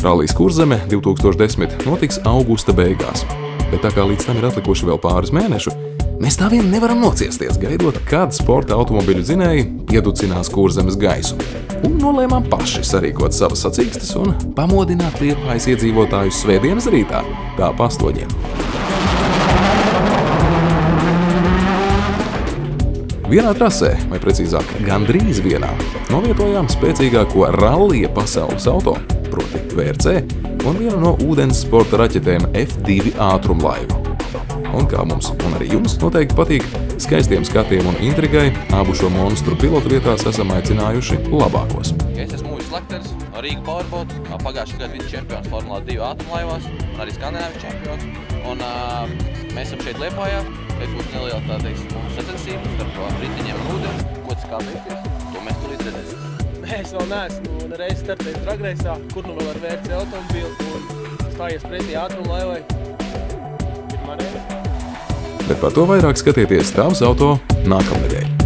Rallijs Kurzeme 2010 notiks augusta beigās, bet tā kā līdz tam ir atlikuši vēl pāris mēnešu, mēs tā vien nevaram nociesties, gaidot, kad sporta automobiļu dzinēji pieducinās Kurzemes gaisu. Un nolēmām paši sarīkot savas sacīkstes un pamodināt Liepājas iedzīvotājus svētdienas rītā, tā pa 8. Vienā trasē, vai precīzāk gandrīz vienā, novietojām spēcīgāko rallija pasaules auto, proti VRC, un vienu no ūdens sporta raķetēm F2 ātrumlaivu. Un kā mums un arī jums noteikti patīk, skaistiem skatiem un intrigai abu šo monstru pilotu vietās esam aicinājuši labākos. Es esmu Uvis Lekters, no Rīga Powerboat, pagājušajā gadā vicečempions Formula 2 ātrumlaivās un arī Skandināvijas čempions. Un mēs esam šeit Liepājā, šeit būs neliela tā teiksim mūsu sacensība starp riteņiem un ūdeni. Ko tas kā veiksies, to mēs tūlīt redzēsim. Es vēl neesmu reiz startējis dragreisā, kur nu vēl ar VRC automobili un stājies pretī ātrumlaivai. Pirmā reize. Bet par to vairāk skatieties Tavs auto nākamnedēļ.